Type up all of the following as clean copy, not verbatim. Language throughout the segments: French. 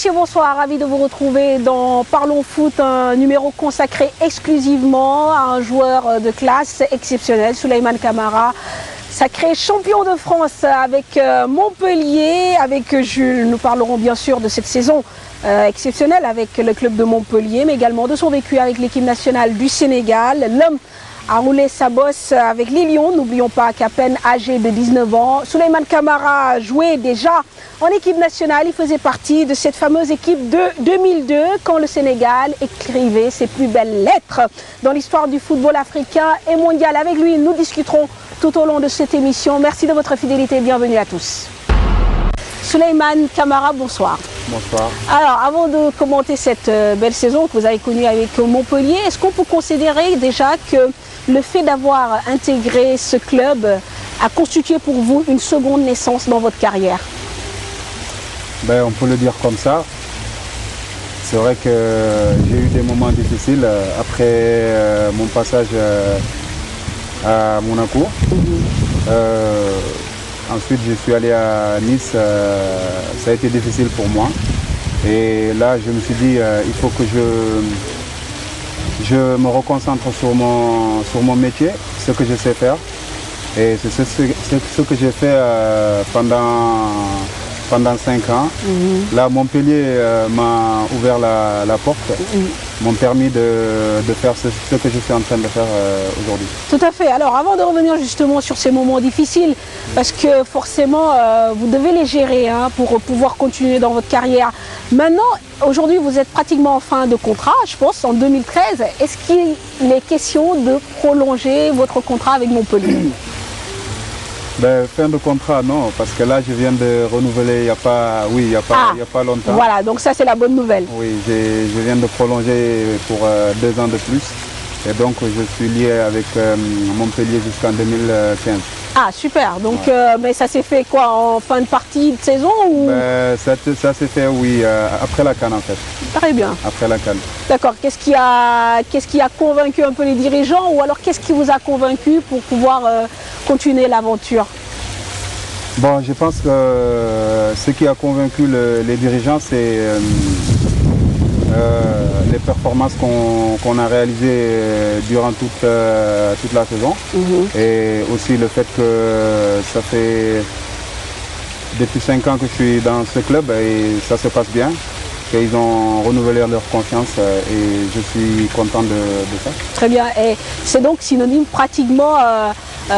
messieurs, bonsoir. Ravi de vous retrouver dans Parlons Foot, un numéro consacré exclusivement à un joueur de classe exceptionnelle, Souleymane Camara, sacré champion de France avec Montpellier, avec Jules. Nous parlerons bien sûr de cette saison exceptionnelle avec le club de Montpellier, mais également de son vécu avec l'équipe nationale du Sénégal. L'homme a roulé sa bosse avec les Lions. N'oublions pas qu'à peine âgé de 19 ans, Souleymane Camara jouait déjà en équipe nationale. Il faisait partie de cette fameuse équipe de 2002 quand le Sénégal écrivait ses plus belles lettres dans l'histoire du football africain et mondial. Avec lui, nous discuterons tout au long de cette émission. Merci de votre fidélité et bienvenue à tous. Souleymane Camara, bonsoir. Bonsoir. Alors, avant de commenter cette belle saison que vous avez connue avec Montpellier, est-ce qu'on peut considérer déjà que le fait d'avoir intégré ce club a constitué pour vous une seconde naissance dans votre carrière? On peut le dire comme ça. C'est vrai que j'ai eu des moments difficiles après mon passage à Monaco. Ensuite, je suis allé à Nice. Ça a été difficile pour moi. Et là, je me suis dit, il faut que je me reconcentre sur mon métier, ce que je sais faire. Et c'est ce que j'ai fait pendant 5 ans. Là, Montpellier m'a ouvert la porte, m'ont permis de faire ce que je suis en train de faire aujourd'hui. Tout à fait. Alors, avant de revenir justement sur ces moments difficiles, parce que forcément, vous devez les gérer pour pouvoir continuer dans votre carrière. Maintenant, aujourd'hui, vous êtes pratiquement en fin de contrat, je pense, en 2013. Est-ce qu'il est question de prolonger votre contrat avec Montpellier? Fin de contrat, non, parce que là, je viens de renouveler il n'y a pas longtemps. Voilà, donc ça, c'est la bonne nouvelle. Oui, je viens de prolonger pour 2 ans de plus. Et donc, je suis lié avec Montpellier jusqu'en 2015. Ah, super. Donc, mais ça s'est fait quoi, en fin de partie de saison ou... Ça s'est fait, oui, après la CAN en fait. Très bien. Après la CAN. D'accord. Qu'est-ce qui a convaincu un peu les dirigeants ou alors qu'est-ce qui vous a convaincu pour pouvoir continuer l'aventure? Bon, je pense que ce qui a convaincu les dirigeants, c'est les performances qu'on a réalisées durant toute la saison. Et aussi le fait que ça fait depuis 5 ans que je suis dans ce club et ça se passe bien. Ils ont renouvelé leur confiance et je suis content de ça. Très bien. Et c'est donc synonyme pratiquement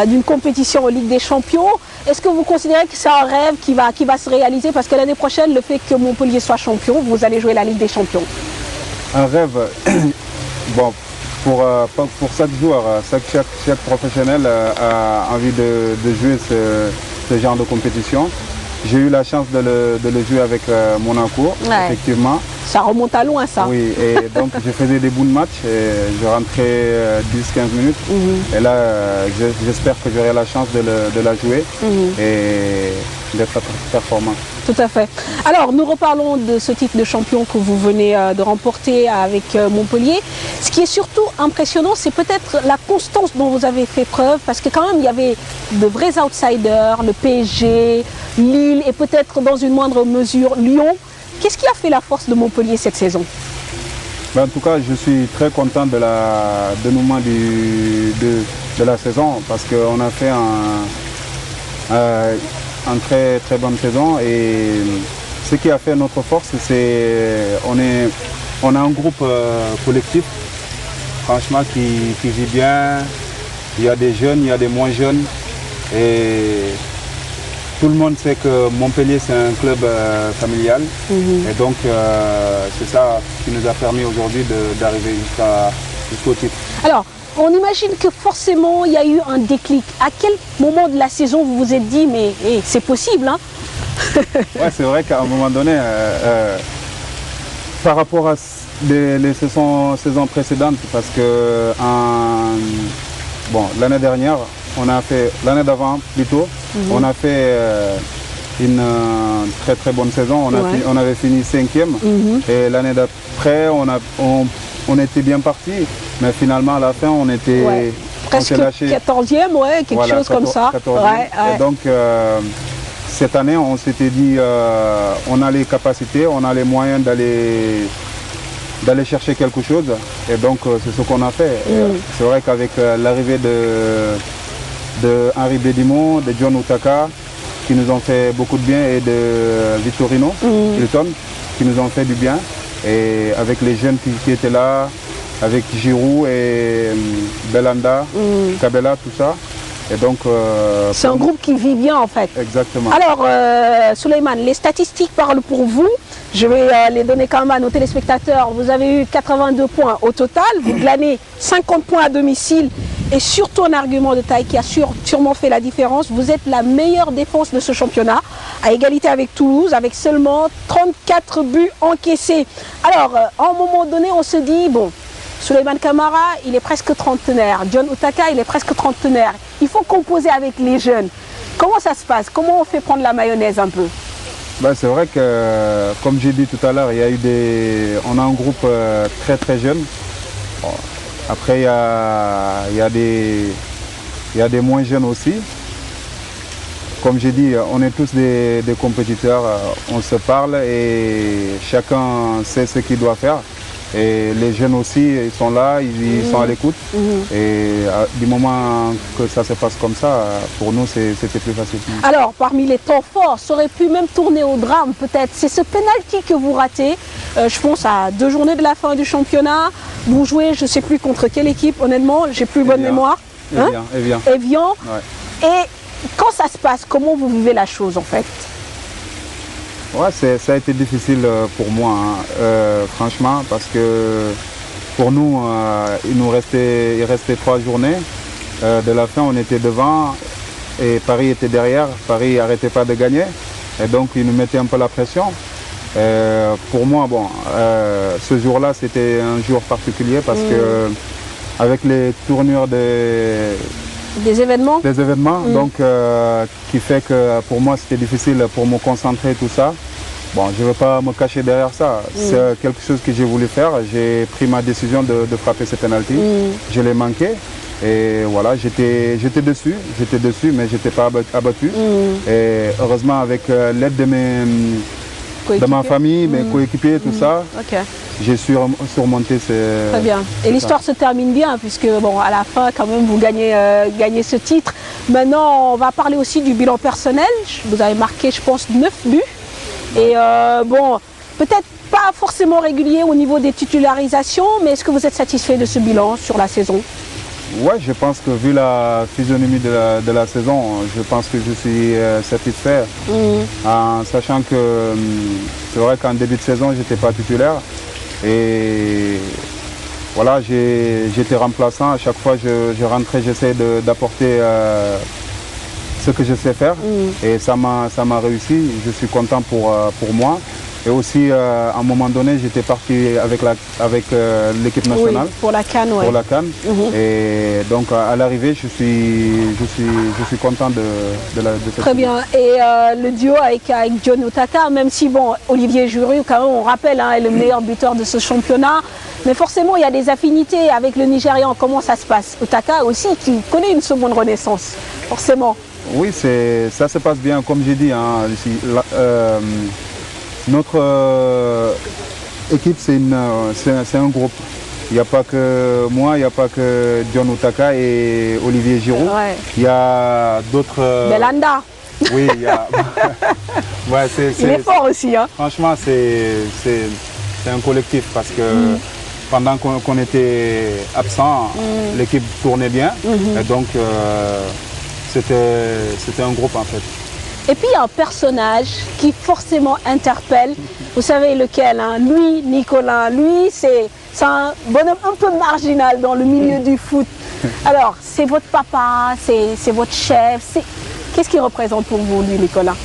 d'une compétition en Ligue des Champions. Est-ce que vous considérez que c'est un rêve qui va se réaliser? Parce que l'année prochaine, le fait que Montpellier soit champion, vous allez jouer la Ligue des Champions. Un rêve, bon, pour chaque joueur, chaque professionnel a envie de jouer ce genre de compétition. J'ai eu la chance de le jouer avec Monaco, effectivement. Ça remonte à loin, ça. Oui, et donc je faisais des bons matchs et je rentrais 10-15 minutes. Et là, j'espère que j'aurai la chance de la jouer et d'être performant. Tout à fait. Alors, nous reparlons de ce titre de champion que vous venez de remporter avec Montpellier. Ce qui est surtout impressionnant, c'est peut-être la constance dont vous avez fait preuve, parce que quand même, il y avait de vrais outsiders, le PSG, Lille et peut-être dans une moindre mesure Lyon. Qu'est-ce qui a fait la force de Montpellier cette saison? En tout cas, je suis très content de la dénouement de la saison parce qu'on a fait une très très bonne saison et ce qui a fait notre force, c'est on a un groupe collectif franchement qui vit bien. Il y a des jeunes, il y a des moins jeunes et tout le monde sait que Montpellier c'est un club familial et donc c'est ça qui nous a permis aujourd'hui d'arriver jusqu'au titre. Alors, on imagine que forcément il y a eu un déclic. À quel moment de la saison vous vous êtes dit mais c'est possible hein? Ouais, c'est vrai qu'à un moment donné, par rapport à les saisons précédentes, parce que l'année dernière, l'année d'avant plutôt, on a fait une très très bonne saison. On avait fini 5e et l'année d'après, on était bien parti, mais finalement à la fin, on était presque 14e, quelque chose comme ça. Et donc cette année, on s'était dit, on a les capacités, on a les moyens d'aller chercher quelque chose. Et donc, c'est ce qu'on a fait. C'est vrai qu'avec l'arrivée de Henri Bédimon, de John Utaka, qui nous ont fait beaucoup de bien, et de Vittorino Hilton, qui nous ont fait du bien. Et avec les jeunes qui étaient là, avec Giroud et Belanda, Cabella, tout ça. Et donc, c'est un groupe qui vit bien en fait. Exactement. Alors, Souleymane, les statistiques parlent pour vous. Je vais les donner quand même à nos téléspectateurs. Vous avez eu 82 points au total. Vous glanez 50 points à domicile. Et surtout un argument de taille qui a sûrement fait la différence. Vous êtes la meilleure défense de ce championnat, à égalité avec Toulouse, avec seulement 34 buts encaissés. Alors, à un moment donné, on se dit, bon, Souleymane Camara, il est presque trentenaire. John Utaka, il est presque trentenaire. Il faut composer avec les jeunes. Comment ça se passe? Comment on fait prendre la mayonnaise un peu? C'est vrai que, comme j'ai dit tout à l'heure, on a un groupe très très jeune. Bon, après, il y a des moins jeunes aussi. Comme j'ai dit, on est tous des compétiteurs, on se parle et chacun sait ce qu'il doit faire. Et les jeunes aussi, ils sont là, ils sont à l'écoute. Et du moment que ça se passe comme ça, pour nous, c'était plus facile. Alors, parmi les temps forts, ça aurait pu même tourner au drame peut-être. C'est ce penalty que vous ratez. Je pense à 2 journées de la fin du championnat. Vous jouez, je ne sais plus contre quelle équipe, honnêtement, j'ai plus bonne mémoire. Evian. Ouais. Et quand ça se passe, comment vous vivez la chose en fait? Ouais, ça a été difficile pour moi, franchement, parce que pour nous, il restait 3 journées. De la fin, on était devant et Paris était derrière. Paris n'arrêtait pas de gagner et donc il nous mettait un peu la pression. Pour moi, bon, ce jour-là, c'était un jour particulier parce que avec les tournures des événements, donc qui fait que pour moi c'était difficile pour me concentrer tout ça. Bon, je ne veux pas me cacher derrière ça. C'est quelque chose que j'ai voulu faire. J'ai pris ma décision de frapper ce penalty. Je l'ai manqué. Et voilà, j'étais dessus, mais je n'étais pas abattu. Et heureusement, avec l'aide de ma famille, mes coéquipiers, tout ça, j'ai surmonté ce... Très bien. Et l'histoire se termine bien, puisque bon, à la fin, quand même, vous gagnez ce titre. Maintenant, on va parler aussi du bilan personnel. Vous avez marqué, je pense, 9 buts. Et bon, peut-être pas forcément régulier au niveau des titularisations, mais est-ce que vous êtes satisfait de ce bilan sur la saison? Ouais, je pense que vu la physionomie de la saison, je pense que je suis satisfait. En sachant que c'est vrai qu'en début de saison, je n'étais pas titulaire. Et voilà, j'étais remplaçant. À chaque fois, je rentrais, j'essaie d'apporter ce que je sais faire. Et ça m'a réussi. Je suis content pour moi. Et aussi, à un moment donné, j'étais parti avec l'équipe nationale. Oui, pour la CAN, Pour la CAN. Et donc, à l'arrivée, je suis content de cette Très bien. Et le duo avec John Utaka, même si, bon, Olivier Giroud, quand même, on rappelle, est le meilleur buteur de ce championnat. Mais forcément, il y a des affinités avec le Nigérian. Comment ça se passe? Utaka aussi, qui connaît une seconde renaissance, forcément. Oui, ça se passe bien, comme j'ai dit. Notre équipe, c'est un groupe. Il n'y a pas que moi, il n'y a pas que John Utaka et Olivier Giroud. Il y a d'autres... Belanda. Oui, il y a... ouais, il est fort aussi. Hein. Franchement, c'est un collectif parce que pendant qu'on était absent, l'équipe tournait bien. Et donc, c'était un groupe en fait. Et puis il y a un personnage qui forcément interpelle, vous savez lequel, hein? Lui, Nicolas, lui c'est un bonhomme un peu marginal dans le milieu du foot. Alors, c'est votre papa, c'est votre chef, qu'est-ce qu'il représente pour vous, lui, Nicolas?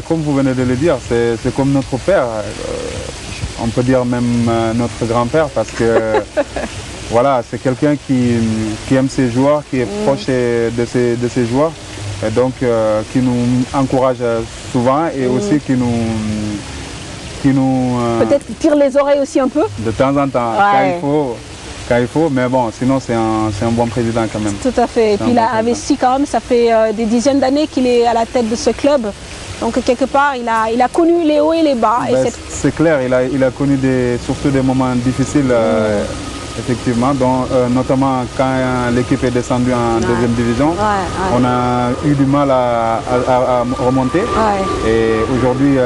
Comme vous venez de le dire, c'est comme notre père, on peut dire même notre grand-père parce que voilà, c'est quelqu'un qui aime ses joueurs, qui est proche de ses joueurs. Et donc qui nous encourage souvent et aussi qui nous peut-être tire les oreilles aussi un peu de temps en temps, quand il faut, mais bon, sinon c'est un bon président quand même. Tout à fait, et puis il a investi quand même, ça fait des dizaines d'années qu'il est à la tête de ce club. Donc quelque part, il a connu les hauts et les bas. Ben, c'est clair, il a connu surtout des moments difficiles, effectivement, notamment quand l'équipe est descendue en deuxième division. On a eu du mal à remonter. Et aujourd'hui,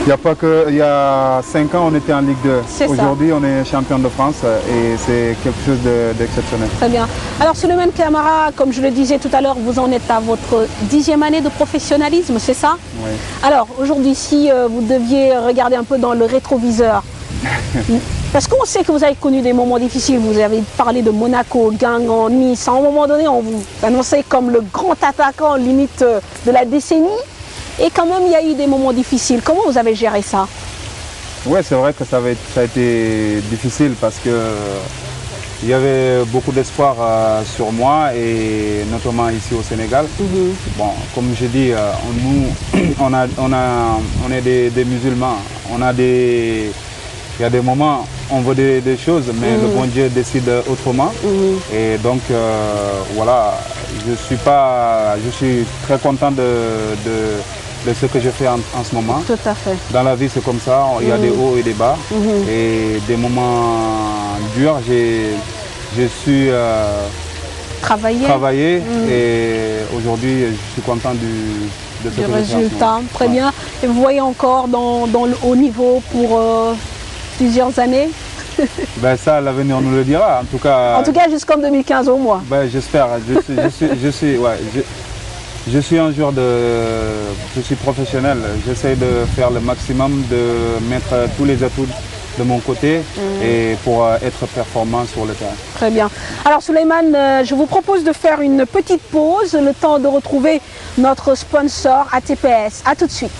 il y a 5 ans, on était en Ligue 2. Aujourd'hui, on est champion de France et c'est quelque chose d'exceptionnel. Très bien. Alors, Souleymane Camara, comme je le disais tout à l'heure, vous en êtes à votre 10e année de professionnalisme, c'est ça? Oui. Alors, aujourd'hui, si vous deviez regarder un peu dans le rétroviseur, parce qu'on sait que vous avez connu des moments difficiles, vous avez parlé de Monaco, Guingamp, Nice. À un moment donné, on vous annonçait comme le grand attaquant limite de la décennie. Et quand même, il y a eu des moments difficiles. Comment vous avez géré ça? Oui, c'est vrai que ça a été difficile parce que il y avait beaucoup d'espoir sur moi et notamment ici au Sénégal. Bon, comme je dis, nous, on est des musulmans. Il y a des moments, on veut des choses, mais le bon Dieu décide autrement. Et donc, voilà, je suis très content de ce que je fais en ce moment. Tout à fait. Dans la vie, c'est comme ça, il y a des hauts et des bas. Et des moments durs, j'ai su travailler et aujourd'hui, je suis content de ce que résultat. Très bien. Et vous voyez encore dans le haut niveau pour plusieurs années? Ben ça, l'avenir nous le dira. En tout cas jusqu'en 2015 au moins. Ben, j'espère. Je suis un joueur je suis professionnel. J'essaie de faire le maximum, de mettre tous les atouts de mon côté et pour être performant sur le terrain. Très bien. Alors Souleymane, je vous propose de faire une petite pause, le temps de retrouver notre sponsor ATPS. À tout de suite.